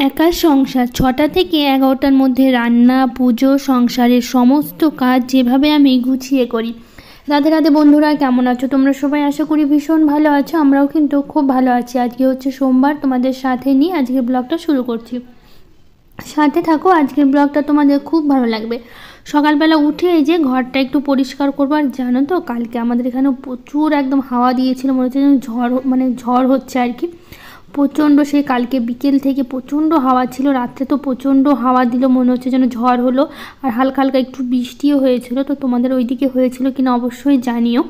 একা সংসার ৬টা থেকে ১১টার মধ্যে রান্না, পুজো, সংসারের সমস্ত কাজ যেভাবে আমি গুছিয়ে করি। রাধে রাধে বন্ধুরা, কেমন আছো তোমরা সবাই? আশা করি ভীষণ ভালো আছো। আমরাও কিন্তু খুব ভালো আছি। আজকে হচ্ছে সোমবার, তোমাদের সাথে নিয়ে আজকের ব্লগটা শুরু করছি। সাথে থাকো, আজকের ব্লগটা তোমাদের খুব ভালো লাগবে। সকালবেলা উঠে এই যে ঘরটা একটু পরিষ্কার করবো। আর জানো তো, কালকে আমাদের এখানে প্রচুর একদম হাওয়া দিয়েছিল, মনে হচ্ছে যেন ঝড় হচ্ছে আর কি। প্রচণ্ড, সেই কালকে বিকেল থেকে প্রচণ্ড হাওয়া ছিল, রাত্রে তো প্রচণ্ড হাওয়া দিল, মনে হচ্ছে যেন ঝড় হলো। আর হালকা হালকা একটু বৃষ্টিও হয়েছিল। তো তোমাদের ওইদিকে হয়েছিল কিনা অবশ্যই জানিও।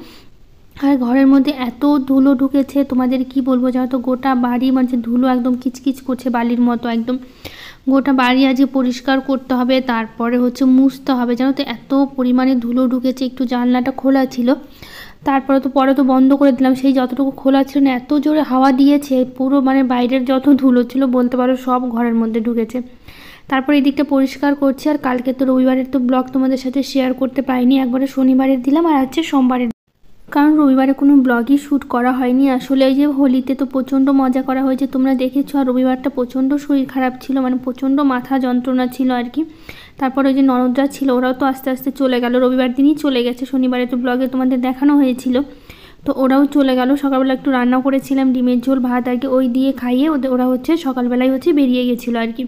আর ঘরের মধ্যে এত ধুলো ঢুকেছে, তোমাদের কি বলবো, জানো তো, গোটা বাড়ি মানে ধুলো একদম কিচকিচ করছে, বালির মতো একদম। গোটা বাড়ি আজকে পরিষ্কার করতে হবে, তারপরে হচ্ছে মুছতে হবে। জানো তো, এত পরিমাণে ধুলো ঢুকেছে। একটু জানলাটা খোলা ছিল, তারপরে তো পরে তো বন্ধ করে দিলাম। সেই যতটুকু খোলা ছিল না, এত জোরে হাওয়া দিয়েছে, পুরো মানে বাইরের যত ধুলো ছিল বলতে পারো সব ঘরের মধ্যে ঢুকেছে। তারপর এই দিকটা পরিষ্কার করছি। আর কালকে তো রবিবারের তো ব্লগ তোমাদের সাথে শেয়ার করতে পারিনি, একবারে শনিবারের দিলাম আর হচ্ছে সোমবারের, কারণ রবিবারে কোনো ব্লগই শ্যুট করা হয়নি। আসলে এই যে হোলিতে তো প্রচণ্ড মজা করা হয়েছে, তোমরা দেখেছো। আর রবিবারটা প্রচণ্ড শরীর খারাপ ছিল, মানে প্রচণ্ড মাথা যন্ত্রণা ছিল আর কি। তারপর ওই যে ননদরা ছিল, ওরাও তো আস্তে আস্তে চলে গেল, রবিবার দিনই চলে গেছে। শনিবারে তো ব্লগে তোমাদের দেখানো হয়েছিল, তো ওরাও চলে গেল। সকালবেলা একটু রান্না করেছিলাম, ডিমের ঝোল ভাত আর কি, ওই দিয়ে খাইয়ে ওরা হচ্ছে সকালবেলায় হচ্ছে বেরিয়ে গেছিলো আর কি।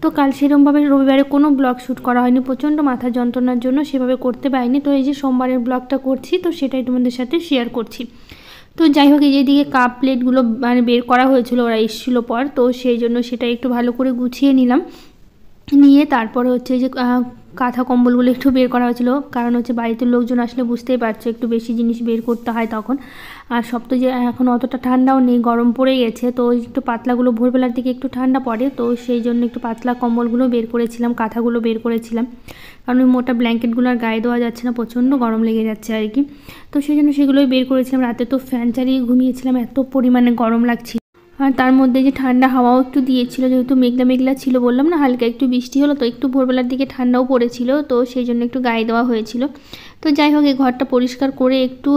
তো কাল সেরকমভাবে রবিবারে কোনো ব্লগ শ্যুট করা হয়নি, প্রচণ্ড মাথা যন্ত্রণার জন্য সেভাবে করতে পারিনি। তো এই যে সোমবারের ব্লগটা করছি, তো সেটাই তোমাদের সাথে শেয়ার করছি। তো যাই হোক, এই যেদিকে কাপ প্লেটগুলো মানে বের করা হয়েছিল, ওরা এসেছিলো পর, তো সেই জন্য সেটা একটু ভালো করে গুছিয়ে নিলাম। নিয়ে তারপরে হচ্ছে যে কাঁথা কম্বলগুলো একটু বের করা হয়েছিল, কারণ হচ্ছে বাড়িতে লোকজন আসলে বুঝতেই পারছো একটু বেশি জিনিস বের করতে হয় তখন। আর সব তো যে এখন অতটা ঠান্ডাও নেই, গরম পড়ে গেছে, তো ওই একটু পাতলাগুলো ভোরবেলার দিকে একটু ঠান্ডা পড়ে, তো সেই জন্য একটু পাতলা কম্বলগুলো বের করেছিলাম, কাঁথাগুলো বের করেছিলাম। কারণ ওই মোটা ব্ল্যাঙ্কেটগুলো আর গায়ে দেওয়া যাচ্ছে না, প্রচণ্ড গরম লেগে যাচ্ছে আর কি। তো সেই জন্য সেগুলোই বের করেছিলাম। রাতে তো ফ্যান চালিয়ে ঘুমিয়েছিলাম, এত পরিমাণে গরম লাগছিল। আর তার মধ্যে যে ঠান্ডা হাওয়াও একটু দিয়েছিল, যেহেতু মেঘলা মেঘলা ছিল, বললাম না হালকা একটু বৃষ্টি হলো, তো একটু ভোরবেলার দিকে ঠান্ডাও পড়েছিল, তো সেই জন্য একটু গায়ে দেওয়া হয়েছিল। তো যাই হোক, এই ঘরটা পরিষ্কার করে একটু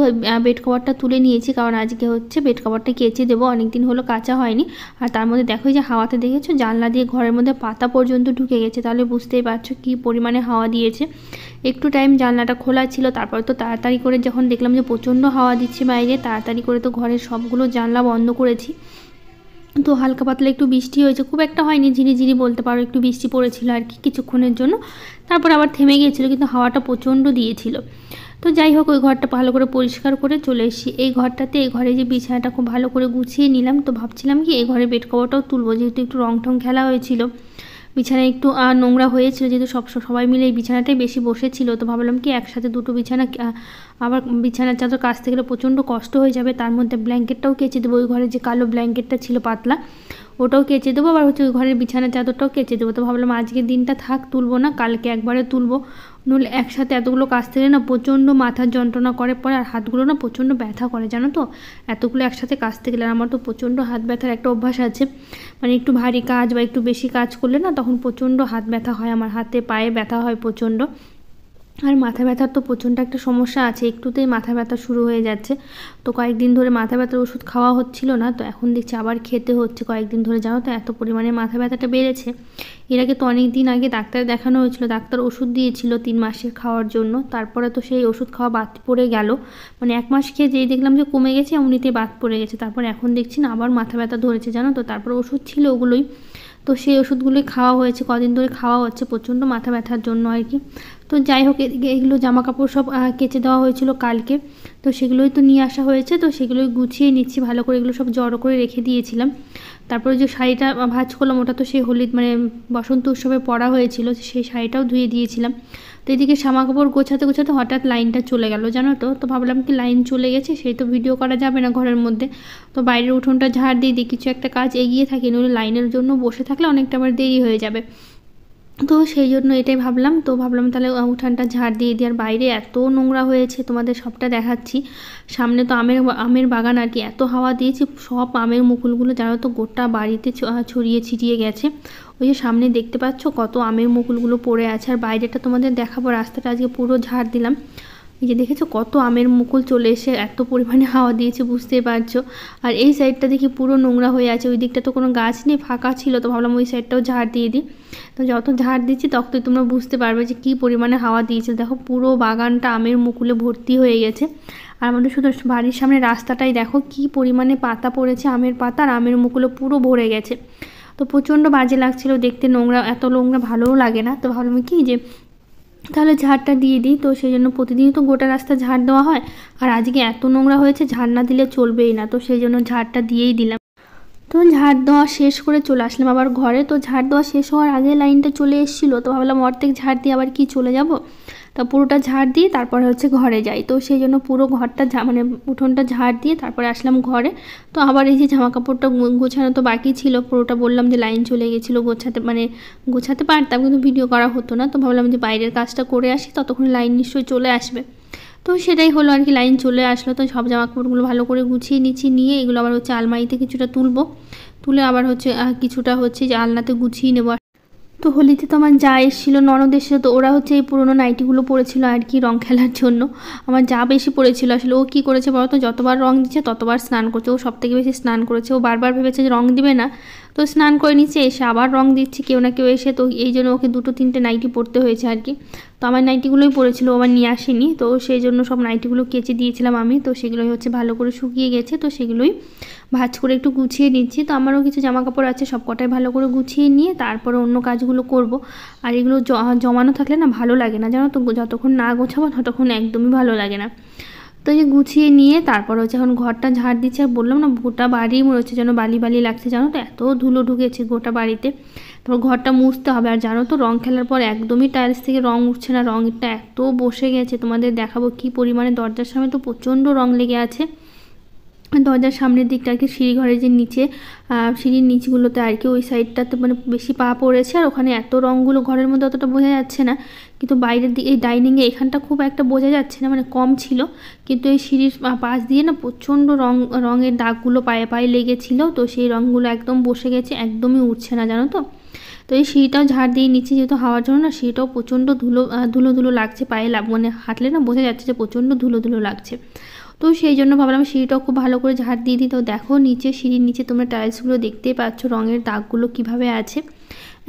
বেড কভারটা তুলে নিয়েছি, কারণ আজকে হচ্ছে বেড কভারটা কেচে দেবো, অনেকদিন হলো কাচা হয়নি। আর তার মধ্যে দেখো যে হাওয়াতে দেখেছো, জানলা দিয়ে ঘরের মধ্যে পাতা পর্যন্ত ঢুকে গেছে, তাহলে বুঝতেই পারছো কী পরিমাণে হাওয়া দিয়েছে। একটু টাইম জানলাটা খোলা ছিল, তারপর তো তাড়াতাড়ি করে যখন দেখলাম যে প্রচণ্ড হাওয়া দিচ্ছে বাইরে, তাড়াতাড়ি করে তো ঘরের সবগুলো জানলা বন্ধ করেছি। তো হালকা পাতলা একটু বৃষ্টি হয়েছে, খুব একটা হয়নি, ঝিরিঝিরি বলতে পারো, একটু বৃষ্টি পড়েছিল আর কি কিছুক্ষণের জন্য। তারপর আবার থেমে গিয়েছিল, কিন্তু হাওয়াটা প্রচণ্ড দিয়েছিল। তো যাই হোক, ওই ঘরটা ভালো করে পরিষ্কার করে চলে এসেছি। এই ঘরটাতে, এই ঘরে যে বিছানাটা খুব ভালো করে গুছিয়ে নিলাম। তো ভাবছিলাম কি এই ঘরে বেড কভারটাও তুলবো, যেহেতু একটু রং টং খেলা হয়েছিল, বিছানা একটু নোংরা হয়েছিল, যেহেতু সবাই মিলে এই বিছানাটাই বেশি বসেছিল। তো ভাবলাম কি একসাথে দুটো বিছানা, আবার বিছানার চাদর কাচতে গেলে প্রচণ্ড কষ্ট হয়ে যাবে, তার মধ্যে ব্ল্যাঙ্কেটটাও কেচে দেবো। ওই ঘরে যে কালো ব্ল্যাঙ্কেটটা ছিল পাতলা, ওটাও কেচে দেবো, আবার হচ্ছে ওই ঘরের বিছানার চাদরটাও কেচে দেবো। তো ভাবলাম আজকের দিনটা থাক, তুলবো না, কালকে একবারে তুলবো। নইলে একসাথে এতগুলো কাচতে গেলে না প্রচণ্ড মাথার যন্ত্রণা করে পরে, আর হাতগুলো না প্রচণ্ড ব্যথা করে, জানো তো, এতগুলো একসাথে কাচতে গেলে। আমার তো প্রচণ্ড হাত ব্যথার একটা অভ্যাস আছে, মানে একটু ভারী কাজ বা একটু বেশি কাজ করলে না তখন প্রচণ্ড হাত ব্যথা হয়, আমার হাতে পায়ে ব্যথা হয় প্রচণ্ড। আর মাথা ব্যথার তো প্রচণ্ড একটা সমস্যা আছে, একটুতেই মাথা ব্যথা শুরু হয়ে যাচ্ছে। তো কয়েকদিন ধরে মাথা ব্যথার ওষুধ খাওয়া হচ্ছিল না, তো এখন দেখছি আবার খেতে হচ্ছে কয়েকদিন ধরে। জানো তো, এত পরিমাণে মাথা ব্যথাটা বেড়েছে। এর আগে তো অনেক দিন আগে ডাক্তার দেখানো হয়েছিল, ডাক্তার ওষুধ দিয়েছিল 3 মাসের খাওয়ার জন্য। তারপরে তো সেই ওষুধ খাওয়া বাদ পড়ে গেল, মানে 1 মাস খেয়ে যেই দেখলাম যে কমে গেছে, এমনিতেই বাদ পড়ে গেছে। তারপর এখন দেখছি না আবার মাথা ব্যথা ধরেছে, জানো তো। তারপর ওষুধ ছিল ওগুলোই, তো সেই ওষুধগুলোই খাওয়া হয়েছে, কদিন ধরে খাওয়া হচ্ছে প্রচণ্ড মাথা ব্যথার জন্য আর কি। তো যাই হোক, এদিকে এগুলো জামা কাপড় সব কেচে দেওয়া হয়েছিল কালকে, তো সেগুলোই তো নিয়ে আসা হয়েছে, তো সেগুলোই গুছিয়ে নিচ্ছি ভালো করে, এগুলো সব জড়ো করে রেখে দিয়েছিলাম। তারপরে যে শাড়িটা ভাঁজ করলাম, ওটা তো সেই হোলি মানে বসন্ত উৎসবে পরা হয়েছিল, সেই শাড়িটাও ধুয়ে দিয়েছিলাম। তো এদিকে জামা কাপড় গোছাতে গোছাতে হঠাৎ লাইনটা চলে গেল, জানো তো। তো ভাবলাম কি লাইন চলে গেছে, সেই তো ভিডিও করা যাবে না ঘরের মধ্যে, তো বাইরের উঠোনটা ঝাড় দিয়ে দিই, কিছু একটা কাজ এগিয়ে থাকি, নইলে লাইনের জন্য বসে থাকলে অনেকটা আমার দেরি হয়ে যাবে। তো সেই জন্য এটাই ভাবলাম, তো ভাবলাম তাহলে উঠানটা ঝাড় দিয়ে দিই। আর বাইরে এত নোংরা হয়েছে, তোমাদের সবটা দেখাচ্ছি। সামনে তো আমের বাগান আর কি, এত হাওয়া দিয়েছে, সব আমের মুকুলগুলো জানো তো গোটা বাড়িতে ছড়িয়ে ছিটিয়ে গেছে। ওই যে সামনে দেখতে পাচ্ছ কত আমের মুকুলগুলো পড়ে আছে। আর বাইরেটা তোমাদের দেখাবো, রাস্তাটা আজকে পুরো ঝাড় দিলাম, এই যে দেখেছো কত আমের মুকুল চলে এসে এত পরিমাণে হাওয়া দিয়েছে, বুঝতেই পারছো। আর এই সাইডটা দেখি পুরো নোংরা হয়ে আছে, ওই দিকটা তো কোনো গাছ নেই, ফাঁকা ছিল, তো ভাবলাম ওই সাইডটাও ঝাড় দিয়ে দিই। তো যত ঝাড় দিচ্ছি ততই তোমরা বুঝতে পারবে যে কী পরিমাণে হাওয়া দিয়েছে। দেখো পুরো বাগানটা আমের মুকুলে ভর্তি হয়ে গেছে। আর আমাদের শুধু বাড়ির সামনে রাস্তাটাই দেখো কী পরিমাণে পাতা পড়েছে, আমের পাতা আর আমের মুকুলে পুরো ভরে গেছে। তো প্রচণ্ড বাজে লাগছিলো দেখতে, নোংরা, এত নোংরা ভালোও লাগে না। তো ভাবলাম কি যে তাহলে ঝাড়টা দিয়ে দিই। তো সেই জন্য প্রতিদিনই তো গোটা রাস্তা ঝাড় দেওয়া হয়, আর আজকে এত নোংরা হয়েছে ঝাড় না দিলে চলবেই না, তো সেই জন্য ঝাড়টা দিয়েই দিলাম। তো ঝাড় দেওয়া শেষ করে চলে আসলাম আবার ঘরে। তো ঝাড় দেওয়া শেষ হওয়ার আগে লাইনটা চলে এসেছিলো, তো ভাবলাম অর্ধেক ঝাড় দিয়ে আবার কি চলে যাব, তা পুরোটা ঝাড় দিয়ে তারপরে হচ্ছে ঘরে যাই। তো সেই জন্য পুরো ঘরটা মানে উঠোনটা ঝাড় দিয়ে তারপরে আসলাম ঘরে। তো আবার এই যে জামা কাপড়টা গোছানো তো বাকি ছিল, পুরোটা বললাম যে লাইন চলে গেছিলো, গোছাতে পারতাম কিন্তু ভিডিও করা হতো না। তো ভাবলাম যে বাইরের কাজটা করে আসি, ততক্ষণ লাইন নিশ্চয়ই চলে আসবে। তো সেটাই হলো আর কি, লাইন চলে আসলো। তো সব জামা কাপড়গুলো ভালো করে গুছিয়ে নিচ্ছি, নিয়ে এগুলো আবার হচ্ছে আলমারিতে কিছুটা তুলে আবার হচ্ছে কিছুটা হচ্ছে যে আলনাতে গুছিয়ে নেবো। তো হোলিতে তো আমার যা এসেছিলো, ননদ এসেছিলো, তো ওরা হচ্ছে এই পুরোনো নাইটিগুলো পরেছিল আর কি রং খেলার জন্য। আমার যা বেশি পড়েছিল আসলে, ও কী করেছে বলো তো, যতবার রং দিচ্ছে ততবার স্নান করছে, ও সব থেকে বেশি স্নান করেছে। ও বারবার ভেবেছে যে রং দিবে না, তো স্নান করে নিচ্ছে, এসে আবার রং দিচ্ছে কেউ না কেউ এসে, তো এই জন্য ওকে 2-3টে নাইটি পরতে হয়েছে আর কি। তো আমার নাইটিগুলোই পরেছিল, ও আমার নিয়ে আসেনি, তো সেই জন্য সব নাইটিগুলো কেচে দিয়েছিলাম আমি। তো সেগুলোই হচ্ছে ভালো করে শুকিয়ে গেছে, তো সেগুলোই ভাঁজ করে একটু গুছিয়ে নিচ্ছি। তো আমারও কিছু জামা কাপড় আছে, সব কটাই ভালো করে গুছিয়ে নিয়ে তারপরে অন্য কাজগুলো করব। আর এগুলো জমানো থাকলে না ভালো লাগে না, জানো তো, যতক্ষণ না গোছাবো ততক্ষণ একদমই ভালো লাগে না। তো এই গুছিয়ে নিয়ে তারপর হচ্ছে এখন ঘরটা ঝাড় দিচ্ছে। আর বললাম না গোটা বাড়ি মনে হচ্ছে যেন বালি বালি লাগছে, জানো তো, এত ধুলো ঢুকেছে গোটা বাড়িতে। তারপর ঘরটা মুছতে হবে। আর জানো তো রং খেলার পর একদমই টাইলস থেকে রং উঠছে না, রংটা এত বসে গেছে, তোমাদের দেখাবো কি পরিমাণে। দরজার সামনে তো প্রচণ্ড রং লেগে আছে, দরজার সামনের দিকটা আর কি, সিঁড়িঘরের যে নিচে সিঁড়ির নিচগুলোতে আর কি, ওই সাইডটাতে মানে বেশি পা পড়েছে। আর ওখানে এত রঙগুলো ঘরের মধ্যে অতটা বোঝা যাচ্ছে না, কিন্তু বাইরের দিকে এই ডাইনিংয়ে এখানটা খুব একটা বোঝা যাচ্ছে না, মানে কম ছিল। কিন্তু এই সিঁড়ির পাশ দিয়ে না প্রচণ্ড রঙের দাগগুলো পায়ে পায়ে লেগেছিল, তো সেই রঙগুলো একদম বসে গেছে, একদমই উঠছে না, জানো তো। তো এই সিঁড়িটাও ঝাড় দিয়ে নিচ্ছি, যেহেতু হাওয়ার জন্য না সিঁড়িটাও প্রচণ্ড ধুলো লাগছে, পায়ে মানে হাঁটলে না বোঝা যাচ্ছে যে প্রচণ্ড ধুলো লাগছে। তো সেই জন্য ভাবলাম সিঁড়িটাও খুব ভালো করে ঝাড় দিয়ে দিই। তো দেখো নিচে, সিঁড়ির নিচে তোমরা টাইলসগুলো দেখতেই পাচ্ছ, রঙের দাগগুলো কিভাবে আছে,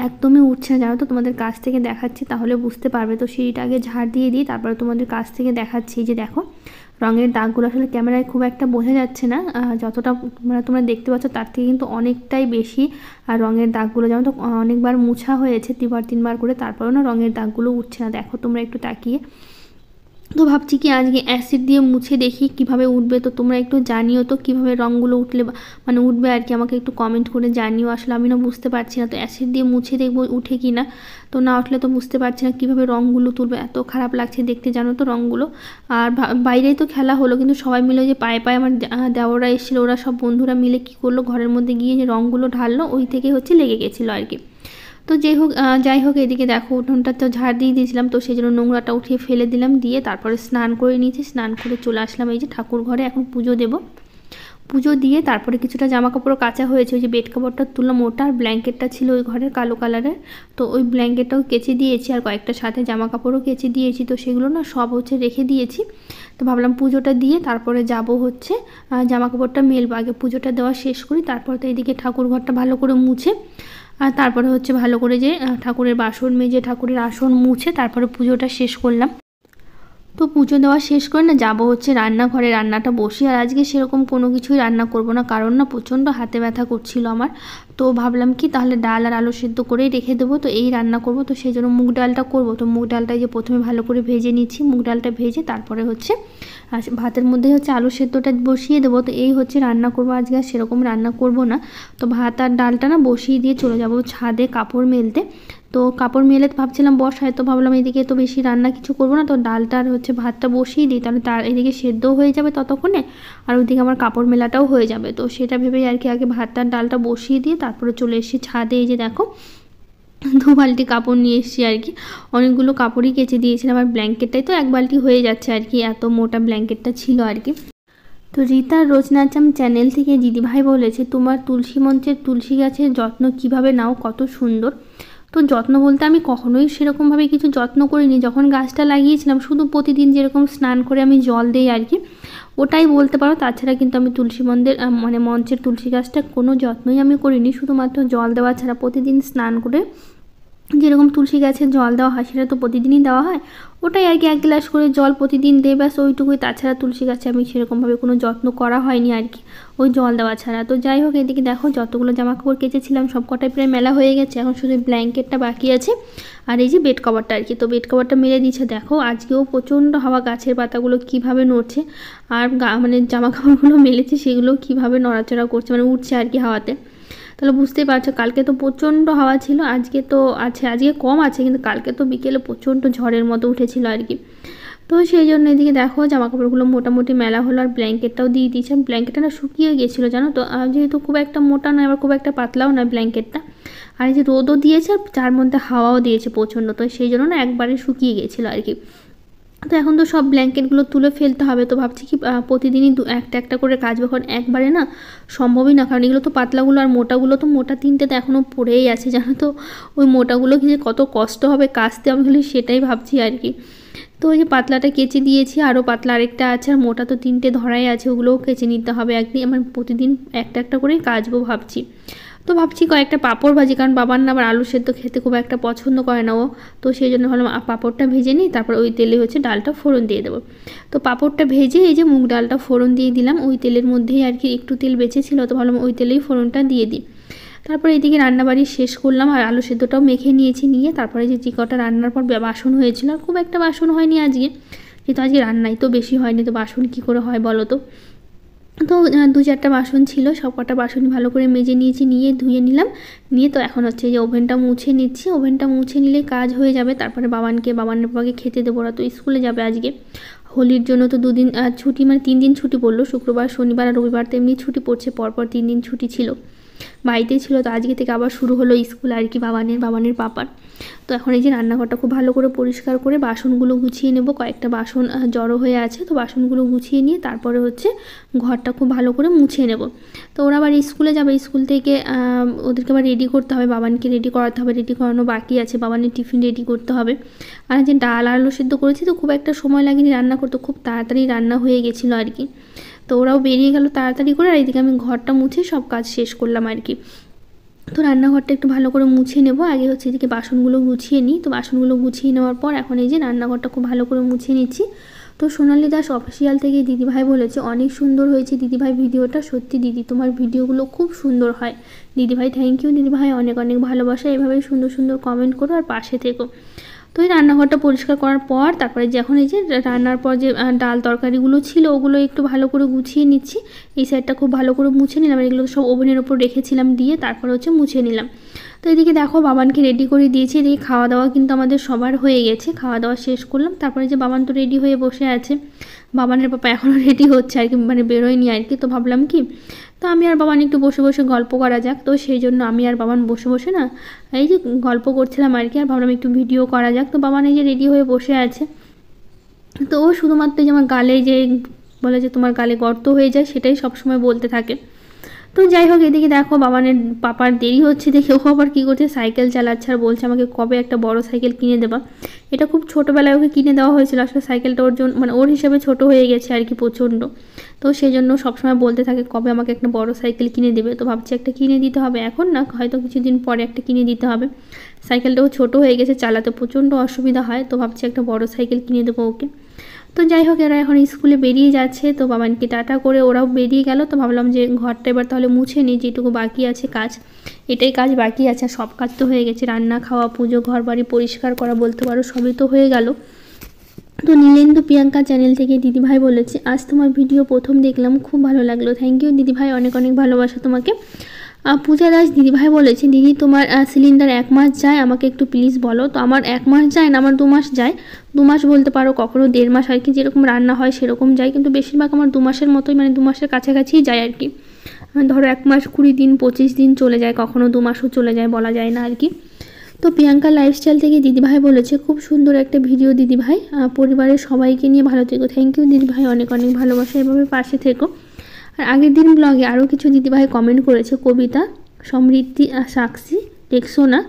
একদমই উঠছে না, জানো তো। তোমাদের কাছ থেকে দেখাচ্ছি তাহলে বুঝতে পারবে। তো সিঁড়িটা আগে ঝাড় দিয়ে দিই, তারপরে তোমাদের কাছ থেকে দেখাচ্ছি। যে দেখো রঙের দাগগুলো আসলে ক্যামেরায় খুব একটা বোঝা যাচ্ছে না, যতটা মানে তোমরা দেখতে পাচ্ছ তার থেকে কিন্তু অনেকটাই বেশি। আর রঙের দাগগুলো যেমন তো অনেকবার মুছা হয়েছে 2-3বার করে, তারপরেও না রঙের দাগগুলো উঠছে না, দেখো তোমরা একটু তাকিয়ে। তো ভাবছি কি আজকে অ্যাসিড দিয়ে মুছে দেখি কিভাবে উঠবে। তো তোমরা একটু জানিও তো কিভাবে রঙগুলো উঠলে মানে উঠবে আর কি, আমাকে একটু কমেন্ট করে জানিও। আসলে আমি না বুঝতে পারছি না, তো অ্যাসিড দিয়ে মুছে দেখবো উঠে কি না। তো না উঠলে তো বুঝতে পারছি না কীভাবে রঙগুলো তুলবে, এত খারাপ লাগছে দেখতে, জানো তো রঙগুলো। আর বাইরেই তো খেলা হলো, কিন্তু সবাই মিলে যে পায়ে পায়ে আমার দেওয়ারা এসেছিলো, ওরা সব বন্ধুরা মিলে কী করলো, ঘরের মধ্যে গিয়ে যে রঙগুলো ঢাললো, ওই থেকে হচ্ছে লেগে গেছিলো আর কি। তো যাই হোক এদিকে দেখো উঠোনটা তো ঝাড় দিয়ে দিয়েছিলাম, তো সেই জন্য নোংরাটা উঠিয়ে ফেলে দিলাম, দিয়ে তারপরে স্নান করে নিয়েছি। স্নান করে চলে আসলাম এই যে ঠাকুর ঘরে, এখন পুজো দেবো। পুজো দিয়ে তারপরে কিছুটা জামা কাপড়ও কাচা হয়েছে, ওই যে বেড কাপড়টা তুললাম ওটা, আর ব্ল্যাঙ্কেটটা ছিল ওই ঘরের কালো কালারের, তো ওই ব্ল্যাঙ্কেটটাও কেচে দিয়েছি, আর কয়েকটা সাথে জামা কাপড়ও কেচে দিয়েছি। তো সেগুলো না সব হচ্ছে রেখে দিয়েছি। তো ভাবলাম পুজোটা দিয়ে তারপরে যাব হচ্ছে জামা কাপড়টা মেলবো, আগে পুজোটা দেওয়া শেষ করি, তারপর তো এইদিকে ঠাকুর ঘরটা ভালো করে মুছে, আর তারপরে হচ্ছে ভালো করে যে ঠাকুরের বাসন মেজে ঠাকুরের আসন মুছে তারপরে পুজোটা শেষ করলাম। তো পুজো দেওয়া শেষ করে না যাবো হচ্ছে রান্নাঘরে, রান্নাটা বসি। আর আজকে সেরকম কোনো কিছুই রান্না করব না, কারণ না প্রচণ্ড হাতে ব্যথা করছিল আমার। তো ভাবলাম কি তাহলে ডাল আর আলু সেদ্ধ করেই রেখে দেবো, তো এই রান্না করব। তো সেই জন্য মুগ ডালটা করব। তো মুগ ডালটা যে প্রথমে ভালো করে ভেজে নিচ্ছি, মুগ ডালটা ভেজে তারপরে হচ্ছে ভাতের মধ্যে হচ্ছে আলু সেদ্ধটা বসিয়ে দেবো। তো এই হচ্ছে রান্না করবো আজকে, আর সেরকম রান্না করব না। তো ভাত আর ডালটা না বসিয়ে দিয়ে চলে যাব ছাদে কাপড় মেলতে। তো কাপড় মেলে ভাবছিলাম বসায়, তো ভাবলাম এদিকে তো বেশি রান্না কিছু করবো না, তো ডালটা আর হচ্ছে ভাতটা বসিয়ে দিই, তাহলে তার এদিকে সেদ্ধও হয়ে যাবে ততক্ষণে, আর ওইদিকে আমার কাপড় মেলাটাও হয়ে যাবে। তো সেটা ভেবেই আর কি আগে ভাতটা ডালটা বসিয়ে দিয়ে তারপরে চলে এসেছি ছাদে। এই যে দেখো 2 বালতি কাপড় নিয়ে এসেছি আর কি, অনেকগুলো কাপড়ই কেচে দিয়েছিলাম। আর ব্ল্যাঙ্কেটটাই তো 1 বালতি হয়ে যাচ্ছে আর কি, এত মোটা ব্ল্যাঙ্কেটটা ছিল আর কি। তো রীতা রোজ নাচাম চ্যানেল থেকে দিদিভাই বলেছে তোমার তুলসী মঞ্চের তুলসী গাছের যত্ন কিভাবে নাও, কত সুন্দর। তো যত্ন বলতে আমি কখনোই সেরকমভাবে কিছু যত্ন করিনি। যখন গাছটা লাগিয়েছিলাম শুধু প্রতিদিন যেরকম স্নান করে আমি জল দিই আর কি, ওটাই বলতে পারো। তাছাড়া কিন্তু আমি তুলসী মঞ্চের তুলসী গাছটা কোনো যত্নই আমি করিনি, শুধুমাত্র জল দেওয়া ছাড়া। প্রতিদিন স্নান করে যেরকম তুলসী গাছে জল দেওয়া হয় সেটা তো প্রতিদিনই দেওয়া হয়, ওটাই আর কি 1 গ্লাস করে জল প্রতিদিন দেয়, ব্যাস ওইটুকুই। তাছাড়া তুলসী গাছে আমি সেরকমভাবে কোনো যত্ন করা হয়নি আর কি, ওই জল দেওয়া ছাড়া। তো যাই হোক, এদিকে দেখো যতগুলো জামা কাপড় কেচেছিলাম সব কটাই প্রায় মেলা হয়ে গেছে, এখন শুধু ব্ল্যাঙ্কেটটা বাকি আছে আর এই যে বেড কভারটা আর কি। তো বেড কভারটা মেলে দিচ্ছে। দেখো আজকেও প্রচণ্ড হাওয়া, গাছের পাতাগুলো কীভাবে নড়ছে, আর জামা কাপড়গুলো মেলেছে সেগুলো কীভাবে নড়াচড়া করছে, উঠছে আর কি হাওয়াতে। তাহলে বুঝতেই পারছো, কালকে তো প্রচণ্ড হাওয়া ছিল, আজকে তো আছে, আজকে কম আছে, কিন্তু কালকে তো বিকেলে প্রচণ্ড ঝড়ের মতো উঠেছিল আর কি। তো সেই জন্য এদিকে দেখো জামা কাপড়গুলো মোটামুটি মেলা হলো, আর ব্ল্যাঙ্কেটটাও দিয়ে দিয়েছিলাম। ব্ল্যাঙ্কেটটা না শুকিয়ে গিয়েছিলো জানো তো, যেহেতু খুব একটা মোটা নয় আবার খুব একটা পাতলাও নয় ব্ল্যাঙ্কেটটা, আর এই যে রোদও দিয়েছে আর তার মধ্যে হাওয়াও দিয়েছে প্রচণ্ড, তো সেই জন্য না একবারে শুকিয়ে গিয়েছিলো আর কি। তো এখন তো সব ব্ল্যাঙ্কেটগুলো তুলে ফেলতে হবে, তো ভাবছি কি প্রতিদিনই একটা একটা করে কাচবো, কারণ একবারে না সম্ভবই না, কারণ এগুলো তো পাতলাগুলো, আর মোটাগুলো তো মোটা 3টে তো এখনও পড়েই আছে জানো তো। ওই মোটাগুলো কি যে কত কষ্ট হবে কাচতে, আমি খালি সেটাই ভাবছি আর কি। তো ওই যে পাতলাটা কেচে দিয়েছি, আরও পাতলা আরেকটা আছে, আর মোটা তো 3টে ধরাই আছে, ওগুলোও কেচে নিতে হবে একদিন। আমার প্রতিদিন একটা একটা করেই কাচবো ভাবছি। তো ভাবছি কয়েকটা পাঁপড় ভাজি, কারণ বাবার না আবার আলু সেদ্ধ খেতে খুব একটা পছন্দ করে না ও, তো সেই জন্য ভাবলাম পাঁপড়টা ভেজে নিই, তারপর ওই তেলে হচ্ছে ডালটা ফোড়ন দিয়ে দেবো। তো পাঁপড়টা ভেজে এই যে মুগ ডালটা ফোড়ন দিয়ে দিলাম, ওই তেলের মধ্যেই আর কি, একটু তেল বেঁচেছিল তো ভাবলাম ওই তেলেই ফোড়নটা দিয়ে দিই। তারপরে এইদিকে রান্নাবাড়ি শেষ করলাম, আর আলু সেদ্ধটাও মেখে নিয়েছি, নিয়ে তারপরে যে চিকটা রান্নার পর বাসন হয়েছিল, আর খুব একটা বাসন হয়নি আজকে, যেহেতু আজকে রান্নাই তো বেশি হয়নি, তো বাসন কী করে হয় বলো তো। তো 2-4টা বাসন ছিল, সব কটা বাসন ভালো করে মেজে নিয়েছি, নিয়ে ধুয়ে নিলাম, নিয়ে তো এখন হচ্ছে যে ওভেনটা মুছে নিচ্ছি। ওভেনটা মুছে নিলে কাজ হয়ে যাবে, তারপরে বাবানের বাবাকে খেতে দেবো, ওরা তো স্কুলে যাবে আজকে। হোলির জন্য তো 2 দিন ছুটি, 3 দিন ছুটি পড়লো, শুক্রবার শনিবার আর রবিবার তো এমনি ছুটি পড়ছে, পরপর 3 দিন ছুটি ছিল, বাড়িতেই ছিল। তো আজকে থেকে আবার শুরু হলো স্কুল আর কি বাবানের পাপার। তো এখন এই যে রান্নাঘরটা খুব ভালো করে পরিষ্কার করে বাসনগুলো গুছিয়ে নেব, কয়েকটা বাসন জড়ো হয়ে আছে, তো বাসনগুলো গুছিয়ে নিয়ে তারপরে হচ্ছে ঘরটা খুব ভালো করে মুছে নেব। তো ওরা আবার স্কুলে যাবে, স্কুল থেকে ওদেরকে আবার রেডি করতে হবে, বাবানকে রেডি করাতে হবে, রেডি করানো বাকি আছে, বাবানের টিফিন রেডি করতে হবে। আর যে ডাল আলু সেদ্ধ করেছি তো খুব একটা সময় লাগেনি রান্না করতে, খুব তাড়াতাড়ি রান্না হয়ে গেছিলো আর কি। তো ওরাও বেরিয়ে গেল তাড়াতাড়ি করে, আর এইদিকে আমি ঘরটা মুছে সব কাজ শেষ করলাম আর কি। তো রান্নাঘরটা একটু ভালো করে মুছে নেব, আগে হচ্ছে এদিকে বাসনগুলো গুছিয়ে নিই। তো বাসনগুলো গুছিয়ে নেওয়ার পর এখন এই যে রান্নাঘরটা খুব ভালো করে মুছে নিচ্ছি। তো সোনালী দাস অফিসিয়াল থেকে দিদিভাই বলেছে অনেক সুন্দর হয়েছে দিদিভাই ভিডিওটা, সত্যি দিদি তোমার ভিডিওগুলো খুব সুন্দর হয়। দিদিভাই থ্যাংক ইউ দিদিভাই, অনেক অনেক ভালোবাসা, এভাবেই সুন্দর সুন্দর কমেন্ট করো আর পাশে থেকো। তো এই রান্নাঘরটা পরিষ্কার করার পর তারপরে যে এখন এই যে রান্নার পর যে ডাল তরকারিগুলো ছিল ওগুলো একটু ভালো করে গুছিয়ে নিচ্ছি। এই সাইডটা খুব ভালো করে মুছে নিলাম, এগুলো সব ওভেনের ওপর রেখেছিলাম, দিয়ে তারপর হচ্ছে মুছে নিলাম। তো এদিকে দেখো বাবানকে রেডি করে দিয়েছি, এদিকে খাওয়া দাওয়া কিন্তু আমাদের সবার হয়ে গেছে, খাওয়া দাওয়া শেষ করলাম। তারপরে যে বাবান তো রেডি হয়ে বসে আছে, বাবানের পাপা এখনও রেডি হচ্ছে আর কি, বেরোয়নি আর কি। তো ভাবলাম কি তো আমি আর বাবান একটু বসে বসে গল্প করা যাক, তো সেই জন্য আমি আর বাবান বসে বসে না এই যে গল্প করছিলাম আর কি, আর ভাবলাম একটু ভিডিও করা যাক। তো বাবান এই যে রেডি হয়ে বসে আছে, তো ও শুধুমাত্র যে আমার গালে যে বলে যে তোমার গালে গর্ত হয়ে যায় সেটাই সবসময় বলতে থাকে। তো যাই হোক এদিকে দেখো বাবানের পাপার দেরি হচ্ছে দেখে ও আবার কী করছে, সাইকেল চালাচ্ছে আর বলছে আমাকে কবে একটা বড় সাইকেল কিনে দেবা। এটা খুব ছোটোবেলায় ওকে কিনে দেওয়া হয়েছিল, আসলে সাইকেলটা ওর জন্য ওর হিসেবে ছোট হয়ে গেছে আর কি প্রচণ্ড। তো সেই জন্য সবসময় বলতে থাকে কবে আমাকে একটা বড় সাইকেল কিনে দেবে। তো ভাবছি একটা কিনে দিতে হবে, এখন না হয়তো কিছুদিন পরে একটা কিনে দিতে হবে। সাইকেলটাও ছোট হয়ে গেছে, চালাতে প্রচণ্ড অসুবিধা হয়, তো ভাবছি একটা বড় সাইকেল কিনে দেবো ওকে। তো যাই হোক এরা এখন স্কুলে বেরিয়ে যাচ্ছে, তো বাবানকে টাটা করে ওরাও বেরিয়ে গেল। তো ভাবলাম যে ঘরটা এবার তাহলে মুছে নিই, যেটুকু বাকি আছে কাজ, এটাই কাজ বাকি আছে, সব কাজ তো হয়ে গেছে, রান্না খাওয়া পুজো ঘর বাড়ি পরিষ্কার করা বলতে পারো সবই তো হয়ে গেল। তো নীলেন্দু প্রিয়াঙ্কা চ্যানেল থেকে দিদিভাই বলেছে আজ তোমার ভিডিও প্রথম দেখলাম, খুব ভালো লাগলো, থ্যাংক ইউ দিদিভাই, অনেক অনেক ভালোবাসা তোমাকে। পূজা দাস দিদিভাই বলেছে দিদি তোমার সিলিন্ডার 1 মাস যায়, আমাকে একটু প্লিজ বলো। তো আমার 1 মাস যায় না, আমার 2 মাস যায়, 2 মাস বলতে পারো, কখনো 1.5 মাস আর কি, যেরকম রান্না হয় সেরকম যায়, কিন্তু বেশিরভাগ আমার 2 মাসের মতোই, 2 মাসের কাছাকাছিই যায় আর কি। ধরো 1 মাস 20 দিন 25 দিন চলে যায়, কখনো 2 মাসও চলে যায়, বলা যায় না আর কি। তো প্রিয়াঙ্কা লাইফস্টাইল থেকে দিদিভাই বলেছে খুব সুন্দর একটা ভিডিও দিদিভাই, পরিবারের সবাইকে নিয়ে ভালো থেকো, থ্যাংক ইউ দিদিভাই, অনেক অনেক ভালোবাসা, এভাবে পাশে থেকো। আর আগের দিন ব্লগে আরও কিছু দিদিভাই কমেন্ট করেছে, কবিতা, সমৃদ্ধি, সাক্ষী, টেকসোনা,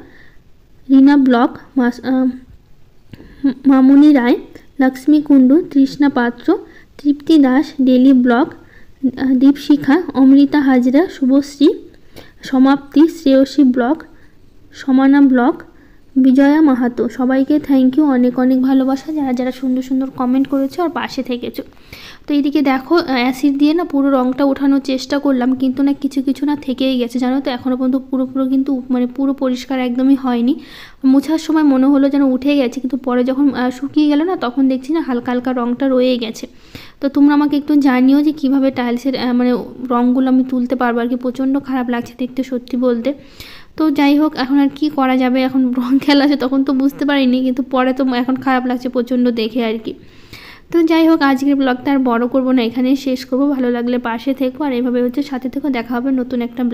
রিনা ব্লক, মামুনি রায়, লক্ষ্মী কুণ্ডু, তৃষ্ণা পাত্র, তৃপ্তি দাস, ডেলি ব্লক, দীপশিখা, অমৃতা হাজরা, শুভশ্রী, সমাপ্তি, শ্রেয়সী ব্লক, সমানা ব্লক, বিজয়া মাহাতো। সবাইকে থ্যাংক ইউ, অনেক অনেক ভালোবাসা যারা যারা সুন্দর সুন্দর কমেন্ট করেছো আর পাশে থেকেছো। তো এইদিকে দেখো অ্যাসিড দিয়ে না পুরো রঙটা ওঠানোর চেষ্টা করলাম, কিন্তু না কিছু কিছু না থেকেই গেছে জানো তো, এখনও পর্যন্ত পুরো কিন্তু মানে পুরো পরিষ্কার একদমই হয়নি। মোছার সময় মনে হলো যেন উঠে গেছে, কিন্তু পরে যখন শুকিয়ে গেল না তখন দেখছি না হালকা হালকা রঙটা রয়ে গেছে। তো তোমরা আমাকে একটু জানিও যে কীভাবে টাইলসের মানে রঙগুলো আমি তুলতে পারবো আর কি। প্রচণ্ড খারাপ লাগছে দেখতে সত্যি বলতে। তো যাই হোক, এখন আর কি করা যাবে, এখন রং খেলা আছে তখন তো বুঝতে পারিনি, কিন্তু পরে তো এখন খারাপ লাগছে প্রচণ্ড দেখে আর কি। তো যাই হোক, আজকের ব্লগটা আর বড় করবো না, এখানেই শেষ করবো। ভালো লাগলে পাশে থেকো আর এভাবে হচ্ছে সাথে থেকো। দেখা হবে নতুন একটা ব্লগ।